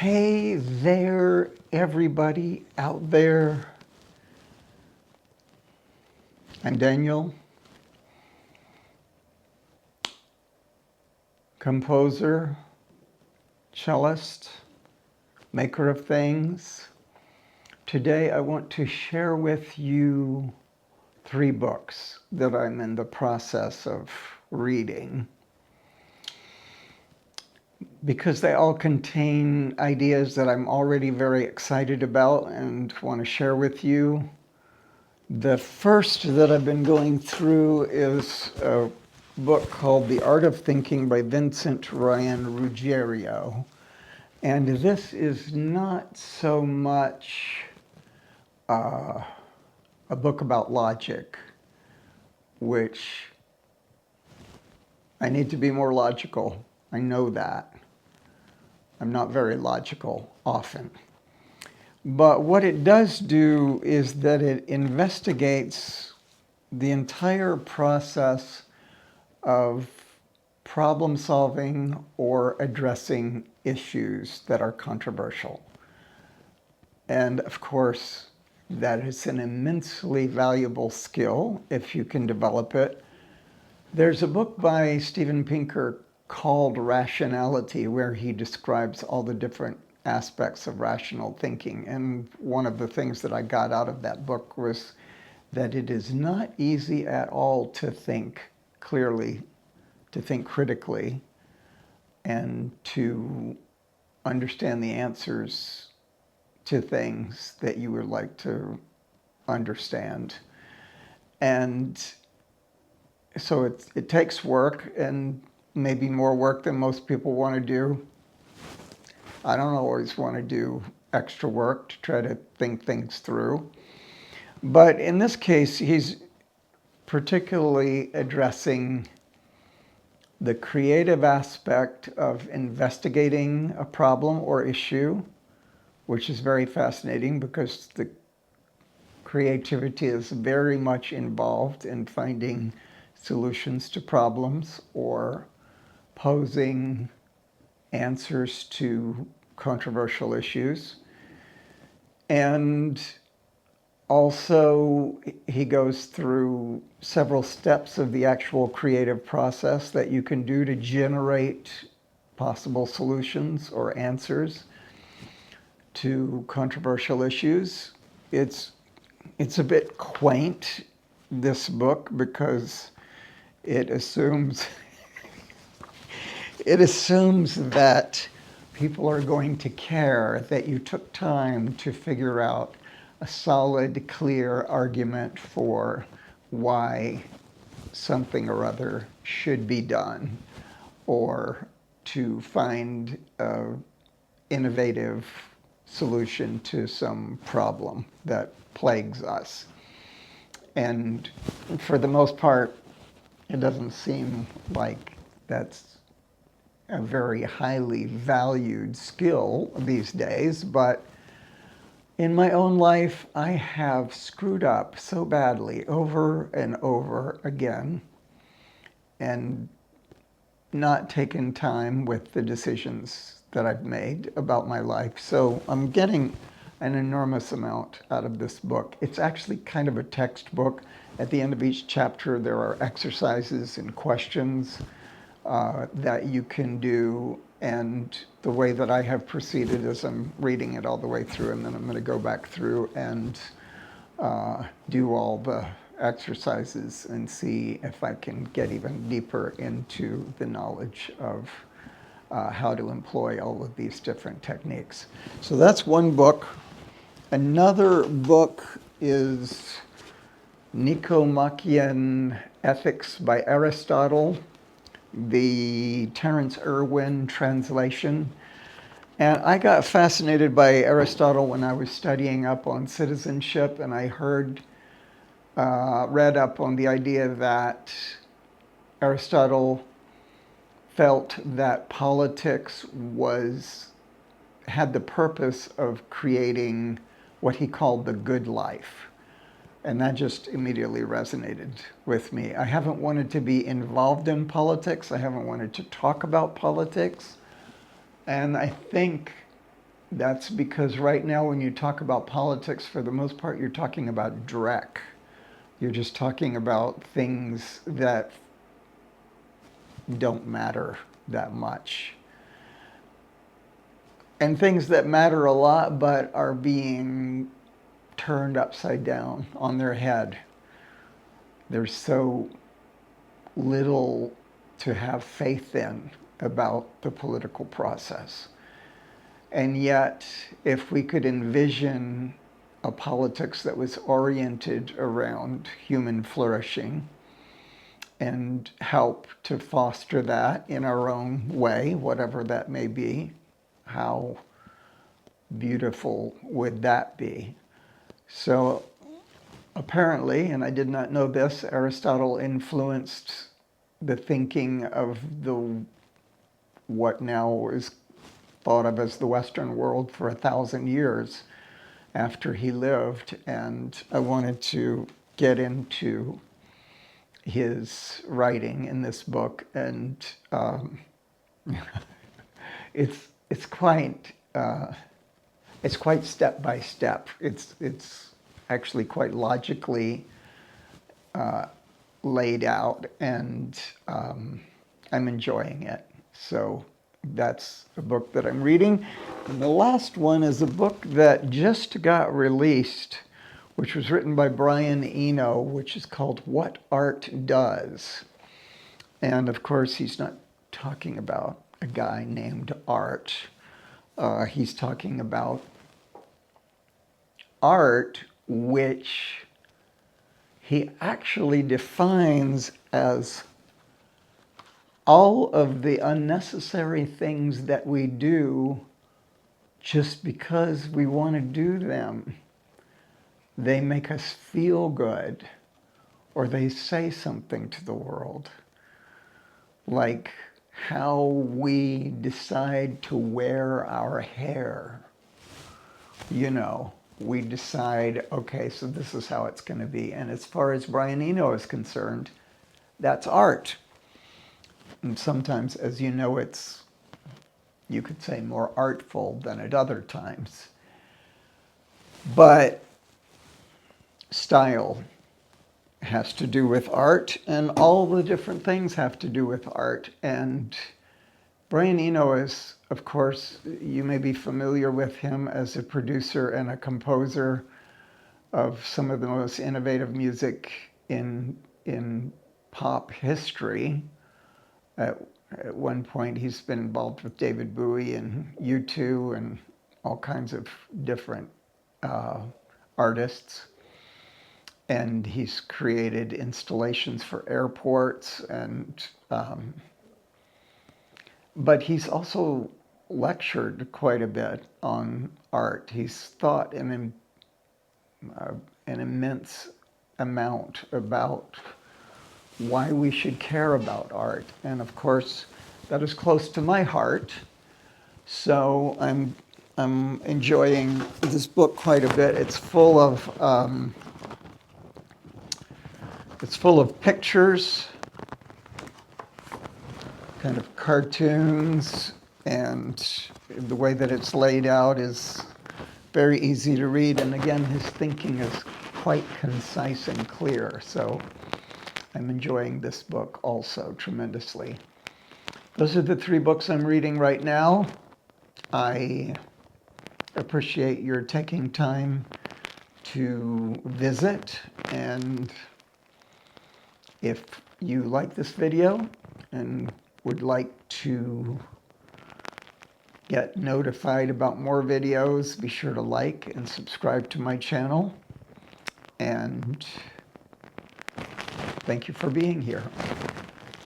Hey there, everybody out there. I'm Daniel, composer, cellist, maker of things. Today I want to share with you 3 books that I'm in the process of reading, because they all contain ideas that I'm already very excited about and want to share with you. The first that I've been going through is a book called The Art of Thinking by Vincent Ruggiero. And this is not so much a book about logic, which I need to be more logical. I know that. I'm not very logical often. But what it does do is that it investigates the entire process of problem solving or addressing issues that are controversial. And of course, that is an immensely valuable skill if you can develop it. There's a book by Steven Pinker called Rationality, where he describes all the different aspects of rational thinking. And one of the things that I got out of that book was that it is not easy at all to think clearly, to think critically, and to understand the answers to things that you would like to understand. And so it takes work, and maybe more work than most people want to do. I don't always want to do extra work to try to think things through. But in this case, he's particularly addressing the creative aspect of investigating a problem or issue, which is very fascinating because the creativity is very much involved in finding solutions to problems or posing answers to controversial issues. And also, he goes through several steps of the actual creative process that you can do to generate possible solutions or answers to controversial issues. It's a bit quaint, this book, because it assumes that people are going to care that you took time to figure out a solid, clear argument for why something or other should be done, or to find an innovative solution to some problem that plagues us. And for the most part, it doesn't seem like that's a very highly valued skill these days, but in my own life, I have screwed up so badly over and over again and not taken time with the decisions that I've made about my life. So I'm getting an enormous amount out of this book. It's actually kind of a textbook. At the end of each chapter, there are exercises and questions that you can do. And the way that I have proceeded is I'm reading it all the way through, and then I'm going to go back through and do all the exercises and see if I can get even deeper into the knowledge of how to employ all of these different techniques. So that's one book. Another book is Nichomachean Ethics by Aristotle, the Terence Irwin translation. And I got fascinated by Aristotle when I was studying up on citizenship, and I read up on the idea that Aristotle felt that politics had the purpose of creating what he called the good life. And that just immediately resonated with me. I haven't wanted to be involved in politics. I haven't wanted to talk about politics. And I think That's because right now when you talk about politics, for the most part, you're talking about dreck. You're just talking about things that don't matter that much. And things that matter a lot but are being turned upside down on their head. There's so little to have faith in about the political process. And yet, if we could envision a politics that was oriented around human flourishing and help to foster that in our own way, whatever that may be, how beautiful would that be? So apparently, and I did not know this, Aristotle influenced the thinking of the what now is thought of as the Western world for 1,000 years after he lived. And I wanted to get into his writing in this book, and it's quite step by step. It's actually quite logically laid out, and I'm enjoying it. So that's a book that I'm reading. And the last one is a book that just got released, which was written by Brian Eno, which is called What Art Does. And of course, he's not talking about a guy named Art. He's talking about art, which he actually defines as all of the unnecessary things that we do just because we want to do them. They make us feel good, or they say something to the world. Like how we decide to wear our hair. You know, we decide, okay, so this is how it's going to be. And as far as Brian Eno is concerned, that's art. And sometimes, as you know, it's, you could say, more artful than at other times. But style has to do with art, and all the different things have to do with art. And Brian Eno is, of course, you may be familiar with him as a producer and a composer of some of the most innovative music in pop history. At one point, he's been involved with David Bowie and U2 and all kinds of different artists. And he's created installations for airports, and but he's also lectured quite a bit on art. He's thought an immense amount about why we should care about art. And of course, that is close to my heart. So I'm enjoying this book quite a bit. It's full of pictures, kind of cartoons, and the way that it's laid out is very easy to read. And again, his thinking is quite concise and clear. So I'm enjoying this book also tremendously. Those are the 3 books I'm reading right now. I appreciate your taking time to visit, and if you like this video and would like to get notified about more videos, be sure to like and subscribe to my channel. And thank you for being here.